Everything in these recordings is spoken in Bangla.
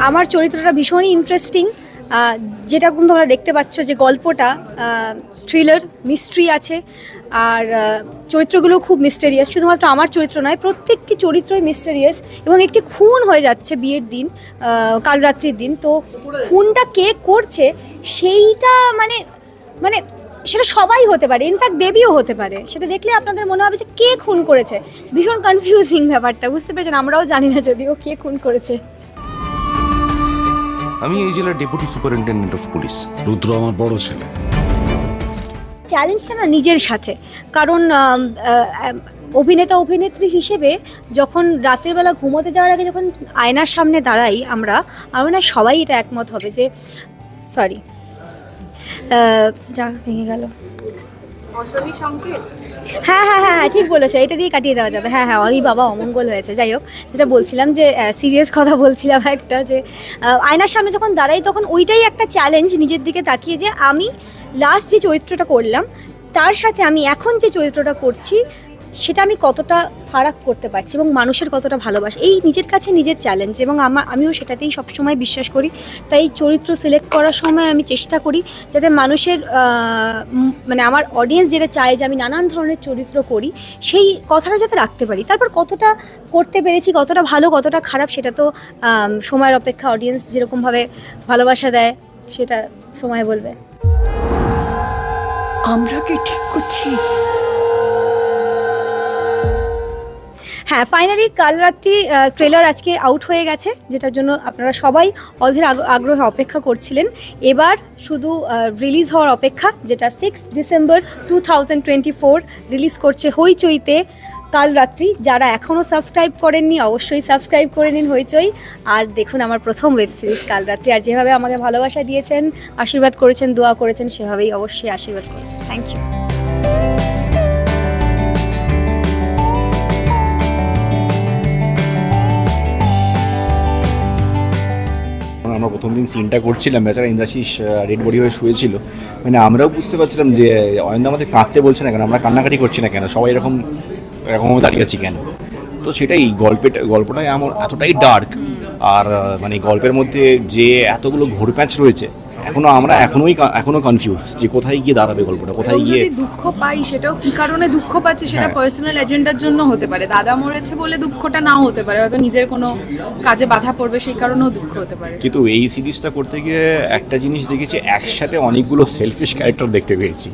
আমার চরিত্রটা ভীষণই ইন্টারেস্টিং, যেরকম তোমরা দেখতে পাচ্ছ যে গল্পটা থ্রিলার মিস্ট্রি আছে, আর চরিত্রগুলো খুব মিস্টেরিয়াস। শুধুমাত্র আমার চরিত্র নয়, প্রত্যেকটি চরিত্রই মিস্টেরিয়াস। এবং একটি খুন হয়ে যাচ্ছে বিয়ের দিন, কাল রাত্রির দিন। তো খুনটা কে করছে সেইটা মানে মানে সেটা সবাই হতে পারে, ইনফ্যাক্ট দেবীও হতে পারে। সেটা দেখলে আপনাদের মনে হবে যে কে খুন করেছে। ভীষণ কনফিউজিং ব্যাপারটা, বুঝতে পেরেছেন? আমরাও জানি না যদিও কে খুন করেছে। আমি এই জেলার ডেপুটি সুপারিনটেন্ডেন্ট অফ পুলিশ। রুদ্র আমার বড় ছেলে। চ্যালেঞ্জটা না নিজের সাথে, কারণ অভিনেতা অভিনেত্রী হিসেবে যখন রাতের বেলা ঘুমোতে যাওয়ার আগে যখন আয়নার সামনে দাঁড়াই আমরা না সবাই এটা একমত হবে যে সরি যা ভেঙে গেল। হ্যাঁ হ্যাঁ হ্যাঁ ঠিক বলেছো, এটা দিয়ে কাটিয়ে দেওয়া যাবে। হ্যাঁ হ্যাঁ, ওই বাবা অমঙ্গল হয়েছে। যাই হোক, যেটা বলছিলাম যে সিরিয়াস কথা বলছিলাম একটা, যে আয়নার সামনে যখন দাঁড়াই তখন ওইটাই একটা চ্যালেঞ্জ নিজের দিকে তাকিয়ে, যে আমি লাস্ট যে চরিত্রটা করলাম তার সাথে আমি এখন যে চরিত্রটা করছি সেটা আমি কতটা ফারাক করতে পারছি এবং মানুষের কতটা ভালোবাসা, এই নিজের কাছে নিজের চ্যালেঞ্জ। এবং আমিও সেটাতেই সবসময় বিশ্বাস করি। তাই চরিত্র সিলেক্ট করার সময় আমি চেষ্টা করি যাতে মানুষের মানে আমার অডিয়েন্স যেটা চায় যে আমি নানান ধরনের চরিত্র করি, সেই কথাটা যাতে রাখতে পারি। তারপর কতটা করতে পেরেছি, কতটা ভালো কতটা খারাপ, সেটা তো সময়ের অপেক্ষা। অডিয়েন্স যেরকমভাবে ভালোবাসা দেয় সেটা সময় বলবে। আমরা কি ঠিক করছি? হ্যাঁ, ফাইনালি কাল রাত্রি ট্রেলার আজকে আউট হয়ে গেছে, যেটার জন্য আপনারা সবাই অধীর আগ্রহে অপেক্ষা করছিলেন। এবার শুধু রিলিজ হওয়ার অপেক্ষা, যেটা 6 ডিসেম্বর 2024 রিলিজ করছে হইচইতে কাল রাত্রি। যারা এখনও সাবস্ক্রাইব করেননি অবশ্যই সাবস্ক্রাইব করে নিন হইচই। আর দেখুন আমার প্রথম ওয়েব সিরিজ কাল রাত্রি। আর যেভাবে আমাকে ভালোবাসা দিয়েছেন, আশীর্বাদ করেছেন, দোয়া করেছেন, সেভাবেই অবশ্যই আশীর্বাদ করেছেন। Thank you. আমরা প্রথম দিন সিনটা করছিলাম, বেচারা ইন্দ্রাশিস রেড বডি হয়ে শুয়েছিল। মানে আমরাও বুঝতে পারছিলাম যে অয়ন্দা আমাদের কাঁদতে বলছে না কেন, আমরা কান্নাকাটি করছি না কেন, সবাই এরকমভাবে দাঁড়িয়ে আছি কেন। তো সেটাই গল্পটাই এতটাই ডার্ক। আর মানে গল্পের মধ্যে যে এতগুলো ঘোরপ্যাচ রয়েছে, আমরা এখনো কনফিউজ যে কোথায় গিয়ে দাঁড়াবে গল্পটা, কোথায় গিয়ে দুঃখ পাই। সেটাও কি কারণে দুঃখ পাচ্ছে, সেটা পার্সোনাল এজেন্ডার জন্য হতে পারে। দাদা মরেছে বলে দুঃখটা নাও হতে পারে, হয়তো নিজের কোনো কাজে বাধা পড়বে সেই কারণেও দুঃখ হতে পারে। কিন্তু এই সিরিজটা করতে গিয়ে একটা জিনিস দেখেছি, একসাথে অনেকগুলো সেলফিশ ক্যারেক্টার দেখতে পেয়েছি।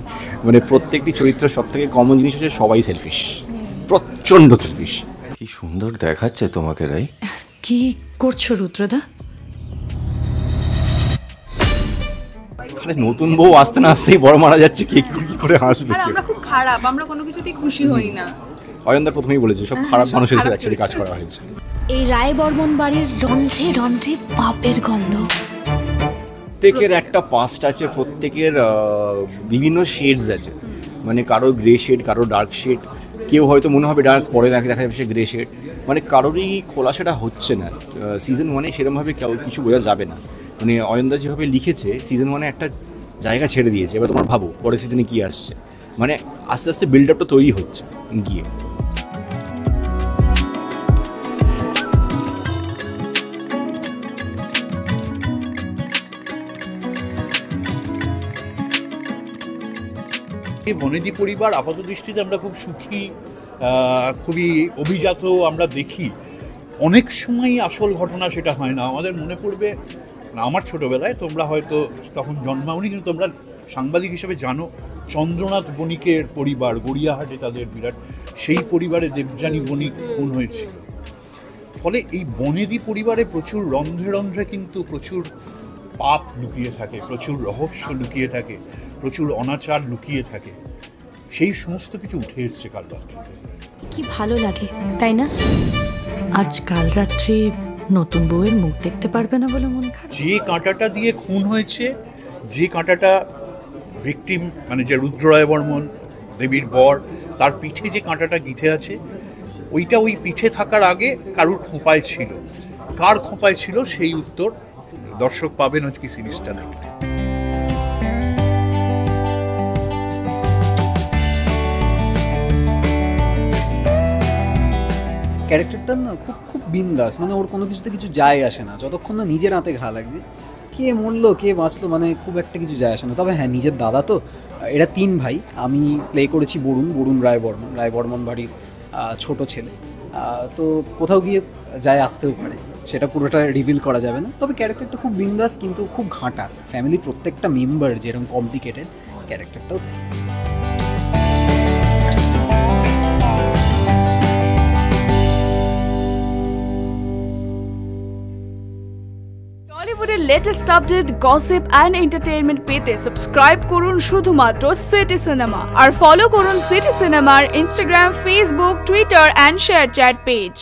মানে প্রত্যেকটি চরিত্র সব থেকে কমন জিনিস হচ্ছে সবাই সেলফিশ, প্রচন্ড সেলফিশ। কি সুন্দর দেখাচ্ছে তোমাকে রাই। কি করছো রুদ্রদা? আরে নতুন বউ আসতে না আসতেই বড় মারা যাচ্ছে, কি করে হাসবে? আর আমরা খুব খারাপ, আমরা কোনো কিছুতেই খুশি হই না। অয়নদা প্রথমেই বলেছে সব খারাপ মানুষের সাথে অ্যাকচুয়ালি কাজ করা হয়েছে। এই রায় বর্মন বাড়ির রন্ধ্রে রন্ধ্রে পাপের গন্ধ। প্রত্যেকের একটা পাস্ট আছে, প্রত্যেকের বিভিন্ন শেডস আছে। মানে কারোর গ্রে শেড, কারোর ডার্ক শেড, কেউ হয়তো মনে হবে ডার্ক, পরে দেখা যাবে সে গ্রে শেড। মানে কারোরই খোলাসাটা হচ্ছে না। সিজন 1-এ সেরকমভাবে কিছু বোঝা যাবে না। মানে অয়নদা যেভাবে লিখেছে সিজন 1-এ একটা জায়গা ছেড়ে দিয়েছে। এবার তোমরা ভাবো পরের সিজনে কী আসছে। মানে আস্তে আস্তে বিল্ড আপটা তৈরি হচ্ছে গিয়ে। বনেদি পরিবার আপাত দৃষ্টিতে আমরা খুব সুখী, খুবই অভিজাত আমরা দেখি। অনেক সময় আসল ঘটনা সেটা হয় না। আমাদের মনে পড়বে, আমার ছোটোবেলায়, তোমরা হয়তো তখন জন্মাওনি, কিন্তু তোমরা সাংবাদিক হিসেবে জানো, চন্দ্রনাথ বণিকের পরিবার, গড়িয়াহাটে তাদের বিরাট, সেই পরিবারে দেবযানী বণিক খুন হয়েছিল। ফলে এই বনেদি পরিবারে প্রচুর রন্ধ্রে রন্ধ্রে কিন্তু প্রচুর পাপ লুকিয়ে থাকে, প্রচুর রহস্য লুকিয়ে থাকে, প্রচুর অনাচার লুকিয়ে থাকে। সেই সমস্ত কিছু উঠে এসছে কাল রাত্রিতে। কি ভালো লাগে, তাই না? আজ কাল রাত্রি নতুন বউয়ের মুখ দেখতে পারবে না বলে মন খারাপ। যে কাঁটাটা দিয়ে খুন হয়েছে, যে কাঁটাটা ভিকটিম মানে যে রুদ্র রায় বর্মন দেবীর বর, তার পিঠে যে কাঁটাটা গিঁথে আছে, ওইটা ওই পিঠে থাকার আগে কারুর খোঁপায় ছিল। কার খোঁপায় ছিল সেই উত্তর দর্শক পাবেন আজকে সিরিজটা দেখলে। ক্যারেক্টারটা না খুব খুব বিন্দাস, মানে ওর কোনো কিছুতে কিছু যায় আসে না, যতক্ষণ না নিজের হাতে ঘা লাগছে। কে মরলো কে বাঁচলো মানে খুব একটা কিছু যায় আসে না। তবে হ্যাঁ, নিজের দাদা তো, এরা 3 ভাই। আমি প্লে করেছি বরুণ রায়বর্মন বাড়ির ছোট ছেলে। তো কোথাও গিয়ে যায় আসতেও পারে, সেটা পুরোটা রিভিল করা যাবে না। তবে ক্যারেক্টারটা খুব বিন্দাস কিন্তু খুব ঘাঁটা। ফ্যামিলির প্রত্যেকটা মেম্বার যেরকম কমপ্লিকেটেড, ক্যারেক্টারটাও তাই। টলিউডের latest update, gossip and entertainment পেতে সাবস্ক্রাইব করুন শুধুমাত্র সিটি সিনেমা, আর ফলো করুন সিটি সিনেমার Instagram, Facebook, Twitter and ShareChat page.